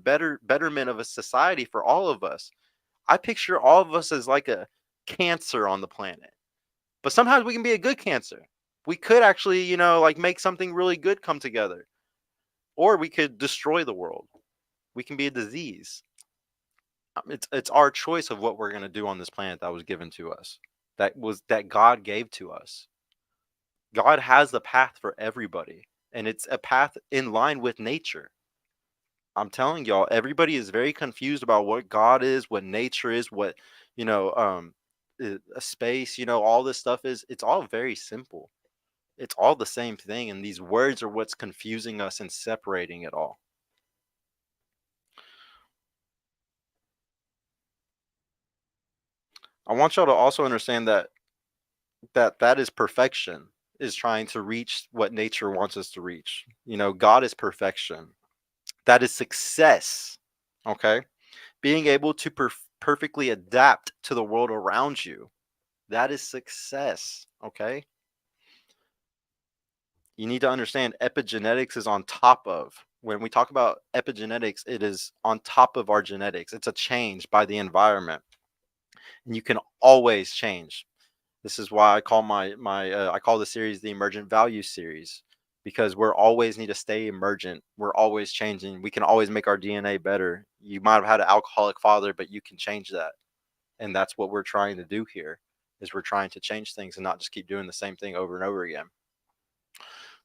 betterment of a society for all of us. I picture all of us as like a cancer on the planet. But sometimes we can be a good cancer. We could actually, like make something really good come together. Or we could destroy the world. We can be a disease. It's our choice of what we're going to do on this planet that was given to us. That God gave to us. God has a path for everybody, and it's a path in line with nature. I'm telling y'all, everybody is very confused about what God is, what nature is, what, you know, um, a space, all this stuff is. It's all very simple. It's all the same thing, and these words are what's confusing us and separating it all. I want y'all to also understand that is perfection, is trying to reach what nature wants us to reach. God is perfection. That is success. Okay? Being able to perfectly adapt to the world around you. That is success. Okay? You need to understand epigenetics is on top of. When we talk about epigenetics, it is on top of our genetics. It's a change by the environment. And you can always change. This is why I call I call the series the Emergent Value series, because we're always need to stay emergent. We're always changing. We can always make our DNA better. You might have had an alcoholic father, but you can change that. And that's what we're trying to do here, is we're trying to change things and not just keep doing the same thing over and over again.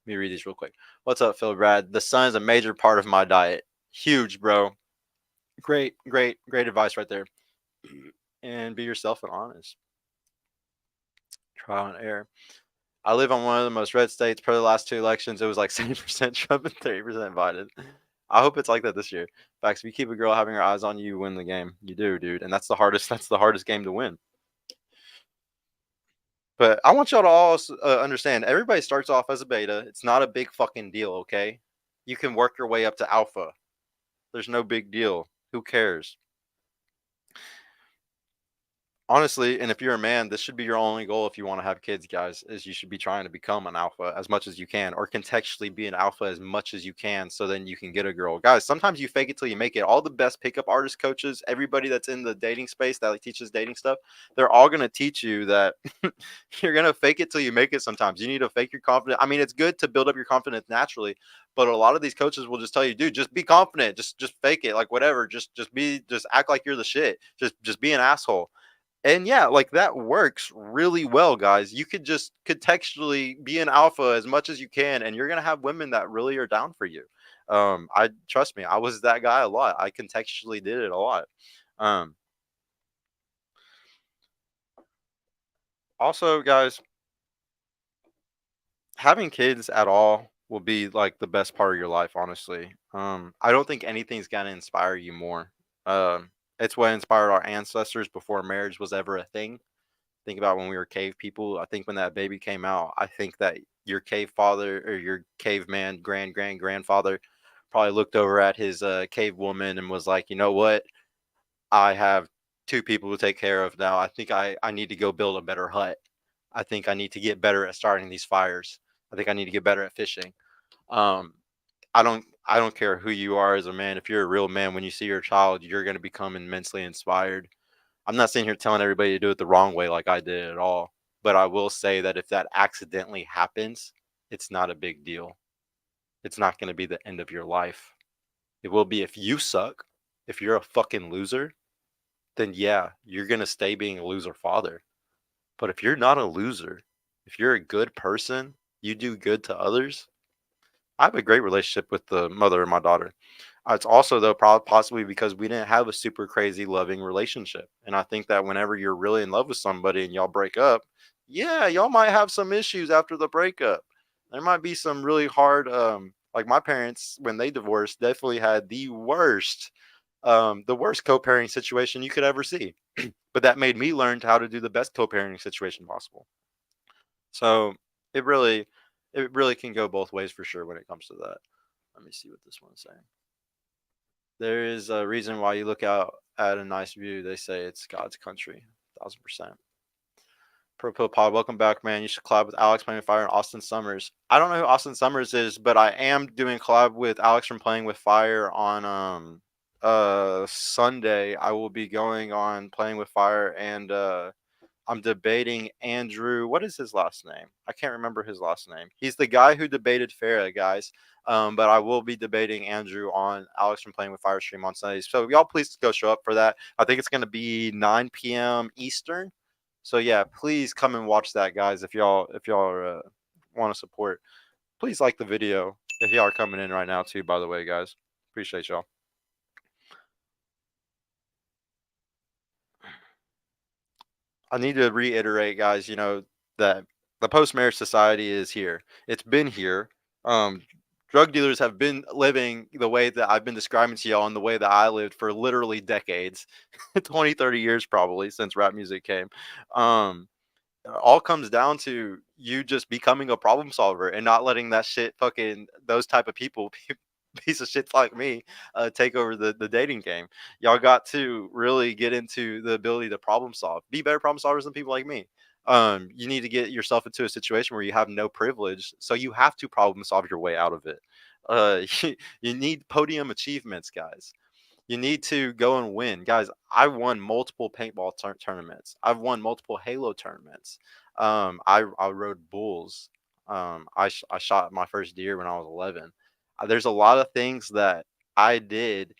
Let me read these real quick. What's up, Phil Brad? The sun is a major part of my diet. Huge, bro. Great, great, great advice right there. And be yourself and honest. Trial and error. I live on one of the most red states. Per the last two elections, it was like 70% Trump and 30% Biden. I hope it's like that this year. Facts. If you keep a girl having her eyes on you, you win the game. You do, dude. And that's the hardest. That's the hardest game to win. But I want y'all to all understand. Everybody starts off as a beta. It's not a big fucking deal. Okay, you can work your way up to alpha. There's no big deal. Who cares? Honestly, and if you're a man, this should be your only goal if you want to have kids, guys, is you should be trying to become an alpha as much as you can, or contextually be an alpha as much as you can, so then you can get a girl. Guys, sometimes you fake it till you make it. All the best pickup artist coaches, everybody that's in the dating space that like teaches dating stuff, they're all going to teach you that you're going to fake it till you make it sometimes. You need to fake your confidence. I mean, it's good to build up your confidence naturally, but a lot of these coaches will just tell you, dude, just be confident. Just fake it. Like whatever. Just act like you're the shit. Just be an asshole. And yeah, like that works really well, guys. You could just contextually be an alpha as much as you can, and you're gonna have women that really are down for you. I trust me, I was that guy a lot. I contextually did it a lot. Um, Also, guys, having kids at all will be like the best part of your life, honestly. I don't think anything's gonna inspire you more. It's what inspired our ancestors before marriage was ever a thing. Think about when we were cave people. I think when that baby came out, I think that your cave father or your caveman grandfather probably looked over at his cave woman and was like, you know what? I have two people to take care of now. I think I need to go build a better hut. I think I need to get better at starting these fires. I think I need to get better at fishing. Um, I don't I don't care who you are as a man. If you're a real man, when you see your child, you're going to become immensely inspired. I'm not sitting here telling everybody to do it the wrong way like I did at all. But I will say that if that accidentally happens, it's not a big deal. It's not going to be the end of your life. It will be if you suck, if you're a fucking loser, then yeah, you're going to stay being a loser father. But if you're not a loser, if you're a good person, you do good to others. I have a great relationship with the mother of my daughter. It's also though probably possibly because we didn't have a super crazy loving relationship. And I think that whenever you're really in love with somebody and y'all break up, yeah, y'all might have some issues after the breakup. There might be some really hard like my parents when they divorced definitely had the worst co-parenting situation you could ever see. But that made me learn how to do the best co-parenting situation possible. So it really it really can go both ways for sure when it comes to that. Let me see what this one's saying. There is a reason why you look out at a nice view. They say it's God's country. 1000%. Purple Pod, welcome back, man. You should collab with Alex Playing with Fire and Austin Summers. I don't know who Austin Summers is, but I am doing collab with Alex from Playing with Fire on Sunday. I will be going on Playing with Fire and I'm debating Andrew. What is his last name? I can't remember his last name. He's the guy who debated Farah, guys. But I will be debating Andrew on Alex from Playing with Fire stream on Sundays. So y'all please go show up for that. I think it's going to be 9 p.m. Eastern. So yeah, please come and watch that, guys. If y'all want to support, please like the video. If y'all are coming in right now too, by the way, guys, appreciate y'all. I need to reiterate, guys, that the post marriage society is here. It's been here. Um, Drug dealers have been living the way that I've been describing to y'all and the way that I lived for literally decades 20, 30 years probably since rap music came. Um, all comes down to you just becoming a problem solver and not letting that shit fucking those type of people piece of shit like me take over the dating game. Y'all got to really get into the ability to problem solve, be better problem solvers than people like me. You need to get yourself into a situation where you have no privilege, so you have to problem solve your way out of it. You need podium achievements, guys. You need to go and win, guys. I won multiple paintball tournaments. I've won multiple Halo tournaments. I rode bulls. I shot my first deer when I was 11. There's a lot of things that I did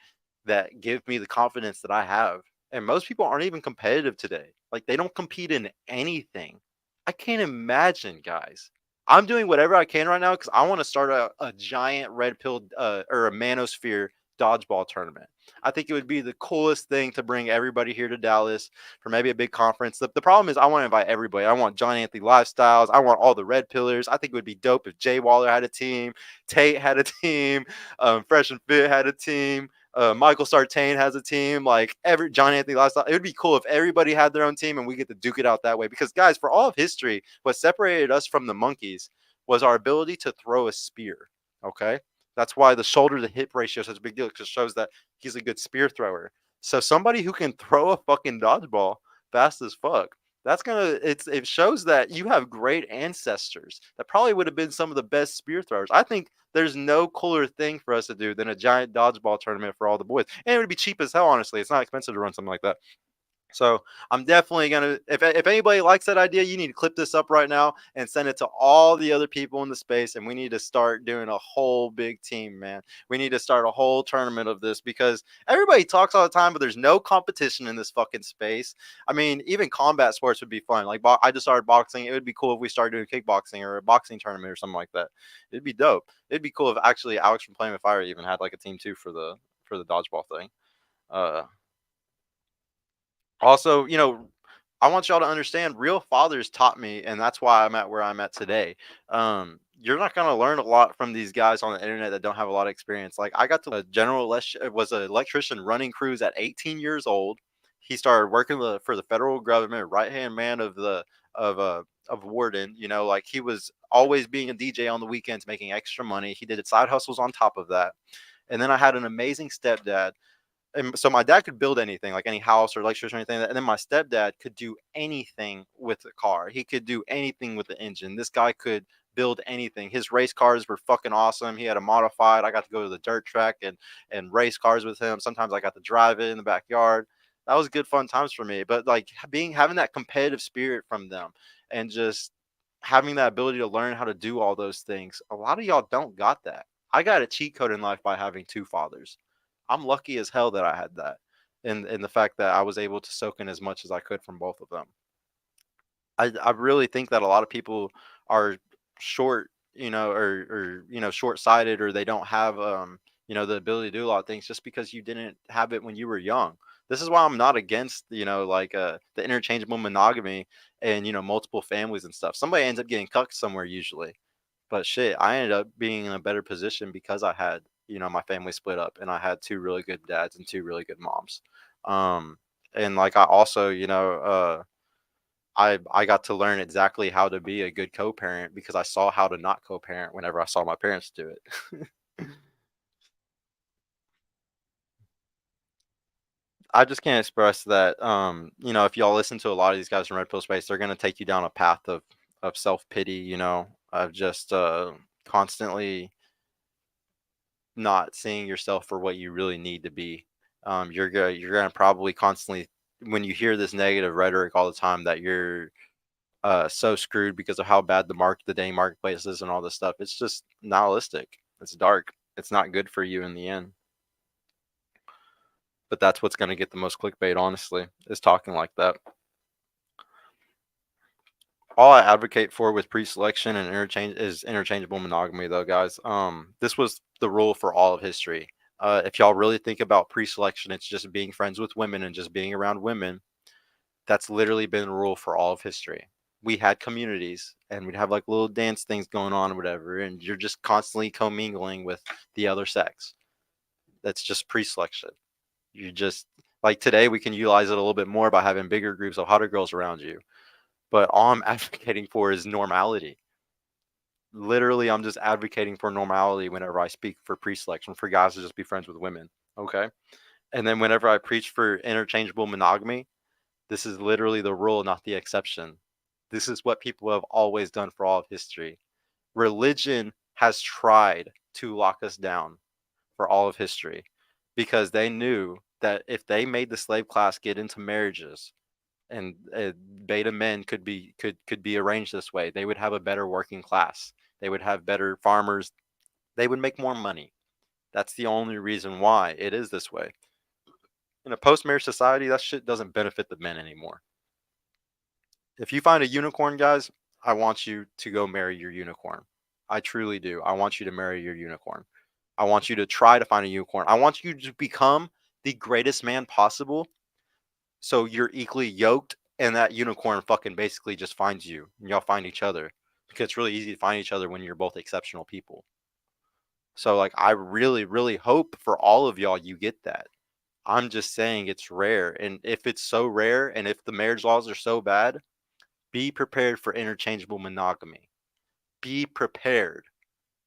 that give me the confidence that I have. And most people aren't even competitive today. Like they don't compete in anything. I can't imagine, guys. I'm doing whatever I can right now because I want to start a giant red pill or a manosphere dodgeball tournament. I think it would be the coolest thing to bring everybody here to Dallas for maybe a big conference. The problem is I want to invite everybody. I want John Anthony Lifestyles. I want all the red pillars. I think it would be dope if Jay Waller had a team, Tate had a team, Fresh and Fit had a team. Michael Sartain has a team, like every John Anthony Lifestyle. It would be cool if everybody had their own team and we get to duke it out that way. Because guys, for all of history, what separated us from the monkeys was our ability to throw a spear. Okay, that's why the shoulder to hip ratio is such a big deal because it shows that he's a good spear thrower. So somebody who can throw a fucking dodgeball fast as fuck. It shows that you have great ancestors that probably would have been some of the best spear throwers. I think there's no cooler thing for us to do than a giant dodgeball tournament for all the boys. And it would be cheap as hell, honestly. It's not expensive to run something like that. So I'm definitely gonna. If anybody likes that idea, you need to clip this up right now and send it to all the other people in the space. And we need to start doing a whole big team, man. We need to start a whole tournament of this because everybody talks all the time, but there's no competition in this fucking space. I mean, even combat sports would be fun. Like I just started boxing. It would be cool if we started doing kickboxing or a boxing tournament or something like that. It'd be dope. It'd be cool if actually Alex from Playing with Fire even had like a team too for the dodgeball thing. Uh, Also, I want y'all to understand real fathers taught me, and that's why I'm at where I'm at today. You're not going to learn a lot from these guys on the internet that don't have a lot of experience. Like I got to was an electrician running crews at 18 years old. He started working for the federal government, right hand man of Warden. Like he was always being a DJ on the weekends, making extra money. He did side hustles on top of that. And then I had an amazing stepdad, and so my dad could build anything, like any house or electrician or anything. And then my stepdad could do anything with the car. He could do anything with the engine. This guy could build anything. His race cars were fucking awesome. He had a modified. I got to go to the dirt track and race cars with him. Sometimes I got to drive it in the backyard. That was good fun times for me. But like being having that competitive spirit from them and just having that ability to learn how to do all those things. A lot of y'all don't got that. I got a cheat code in life by having two fathers. I'm lucky as hell that I had that. And the fact that I was able to soak in as much as I could from both of them. I really think that a lot of people are short, or short-sighted, or they don't have the ability to do a lot of things just because you didn't have it when you were young. This is why I'm not against, like the interchangeable monogamy and multiple families and stuff. Somebody ends up getting cucked somewhere usually. But shit, I ended up being in a better position because I had, my family split up and I had two really good dads and two really good moms. Um and like I also, I got to learn exactly how to be a good co-parent because I saw how to not co-parent whenever I saw my parents do it. I just can't express that. If y'all listen to a lot of these guys from Red Pill Space, they're gonna take you down a path of self pity. Of just constantly not seeing yourself for what you really need to be. You're gonna probably constantly, when you hear this negative rhetoric all the time, that you're so screwed because of how bad the day marketplace is and all this stuff. It's just nihilistic. It's dark. It's not good for you in the end. But that's what's going to get the most clickbait, honestly, is talking like that. All I advocate for with pre-selection and interchangeable monogamy, though, guys. This was the rule for all of history. If y'all really think about pre-selection, it's just being friends with women and just being around women. That's literally been the rule for all of history. We had communities and we'd have like little dance things going on or whatever, and you're just constantly commingling with the other sex. That's just pre-selection. You just, like, today we can utilize it a little bit more by having bigger groups of hotter girls around you. But all I'm advocating for is normality. Literally, I'm just advocating for normality whenever I speak for pre-selection, for guys to just be friends with women. Okay. And then whenever I preach for interchangeable monogamy, this is literally the rule, not the exception. This is what people have always done for all of history. Religion has tried to lock us down for all of history because they knew that if they made the slave class get into marriages and beta men could be arranged this way, they would have a better working class. They would have better farmers. They would make more money. That's the only reason why it is this way. In a post-marriage society, that shit doesn't benefit the men anymore. If you find a unicorn, guys, I want you to go marry your unicorn. I truly do. I want you to marry your unicorn. I want you to try to find a unicorn. I want you to become the greatest man possible so you're equally yoked and that unicorn fucking basically just finds you and y'all find each other, because it's really easy to find each other when you're both exceptional people. So like I really, really hope for all of y'all you get that. I'm just saying it's rare. And if it's so rare and if the marriage laws are so bad, be prepared for interchangeable monogamy. Be prepared,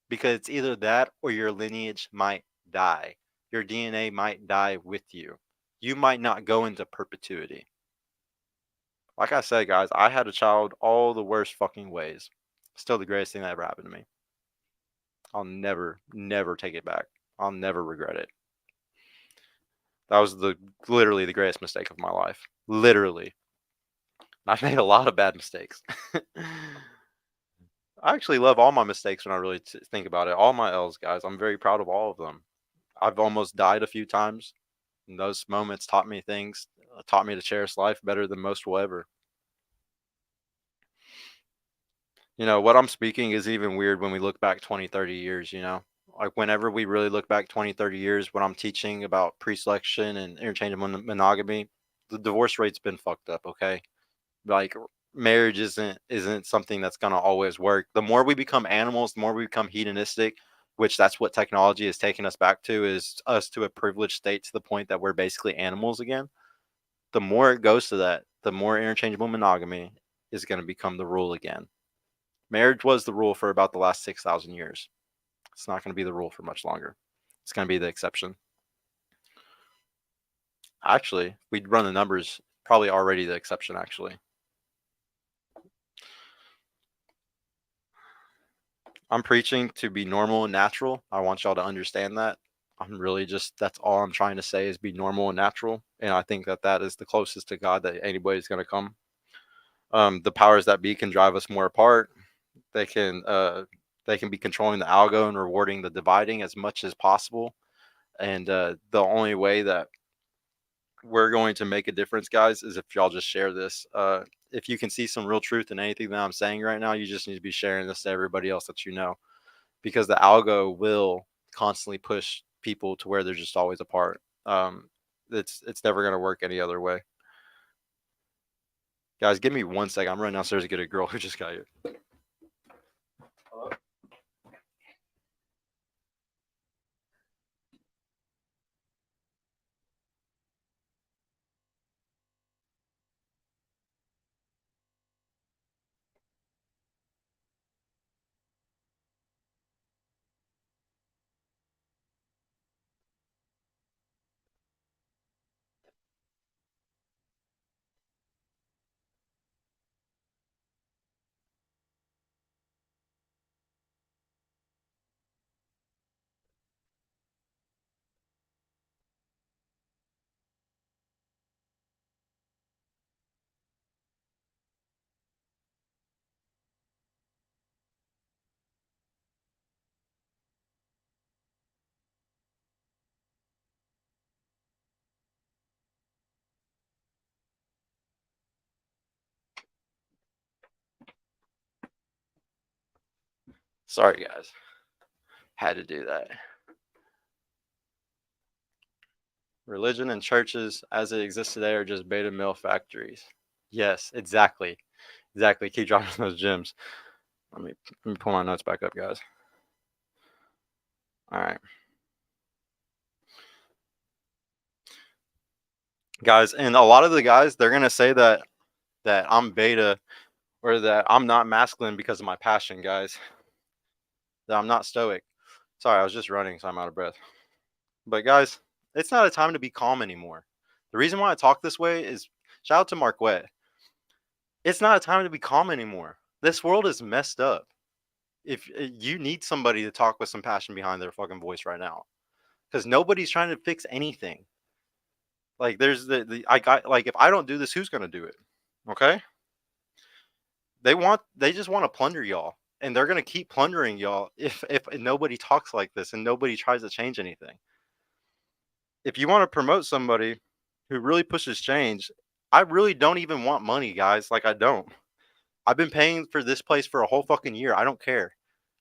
because it's either that or your lineage might die. Your DNA might die with you. You might not go into perpetuity. Like I said, guys, I had a child all the worst fucking ways. Still the greatest thing that ever happened to me. I'll never, never take it back. I'll never regret it. That was literally the greatest mistake of my life. Literally. I've made a lot of bad mistakes. I actually love all my mistakes when I really think about it. All my L's, guys. I'm very proud of all of them. I've almost died a few times. And those moments taught me things, taught me to cherish life better than most will ever. What I'm speaking is even weird when we look back 20, 30 years. Like whenever we really look back 20, 30 years, when I'm teaching about pre-selection and interchangeable monogamy, the divorce rate's been fucked up, okay? Like marriage isn't something that's gonna always work. The more we become animals, the more we become hedonistic, which that's what technology is taking us back to, is us to a privileged state to the point that we're basically animals again. The more it goes to that, the more interchangeable monogamy is going to become the rule again. Marriage was the rule for about the last 6,000 years. It's not going to be the rule for much longer. It's going to be the exception. Actually, we'd run the numbers, probably already the exception, actually. I'm preaching to be normal and natural. I want y'all to understand that. I'm really just that's all I'm trying to say is be normal and natural, and I think that that is the closest to God that anybody's going to come. The powers that be can drive us more apart. They can uh, they can be controlling the algo and rewarding the dividing as much as possible. And the only way that we're going to make a difference, guys, is if y'all just share this. If you can see some real truth in anything that I'm saying right now, you just need to be sharing this to everybody else that you know, because the algo will constantly push people to where they're just always apart. It's never gonna work any other way. Guys, give me 1 second. I'm running downstairs to get a girl who just got here. Hello? Sorry, guys. Had to do that. Religion and churches as it exists today are just beta male factories. Yes, exactly. Exactly. Keep dropping those gems. Let me pull my notes back up, guys. All right. Guys, and a lot of the guys, they're gonna say that I'm beta or that I'm not masculine because of my passion, guys. That I'm not stoic. Sorry, I was just running, so I'm out of breath. But guys, it's not a time to be calm anymore. The reason why I talk this way is shout out to Marquette. It's not a time to be calm anymore. This world is messed up. If you need somebody to talk with some passion behind their fucking voice right now, because nobody's trying to fix anything. Like there's the I got like if I don't do this, who's gonna do it? Okay, they just want to plunder y'all, and they're gonna keep plundering y'all if nobody talks like this and nobody tries to change anything. If you want to promote somebody who really pushes change, I really don't even want money, guys. Like I don't. I've been paying for this place for a whole fucking year. I don't care.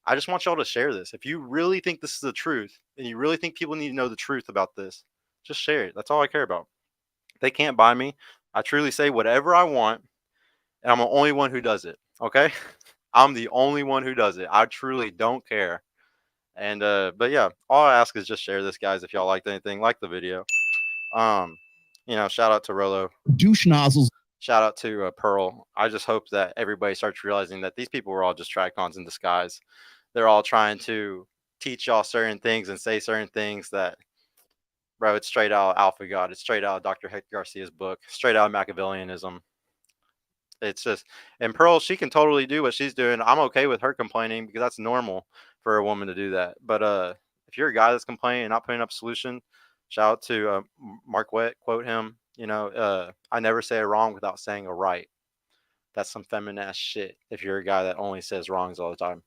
I just want y'all to share this. If you really think this is the truth and you really think people need to know the truth about this, just share it. That's all I care about. They can't buy me. I truly say whatever I want, and I'm the only one who does it. Okay? I'm the only one who does it. I truly don't care. And but yeah, all I ask is just share this, guys. If y'all liked anything, like the video. Um, shout out to Rollo. Douche nozzles. Shout out to Pearl. I just hope that everybody starts realizing that these people were all just tradcons in disguise. They're all trying to teach y'all certain things and say certain things that, bro, it's straight out of Alpha God. It's straight out of Dr. Hector Garcia's book. Straight out of Machiavellianism. It's just, and Pearl, she can totally do what she's doing. I'm okay with her complaining because that's normal for a woman to do that. But if you're a guy that's complaining and not putting up a solution, shout out to Marquette. Quote him. I never say a wrong without saying a right. That's some feminine ass shit. If you're a guy that only says wrongs all the time.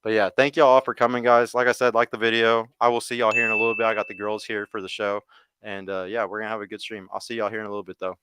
But yeah, thank y'all all for coming, guys. Like I said, like the video. I will see y'all here in a little bit. I got the girls here for the show, and yeah, we're gonna have a good stream. I'll see y'all here in a little bit though.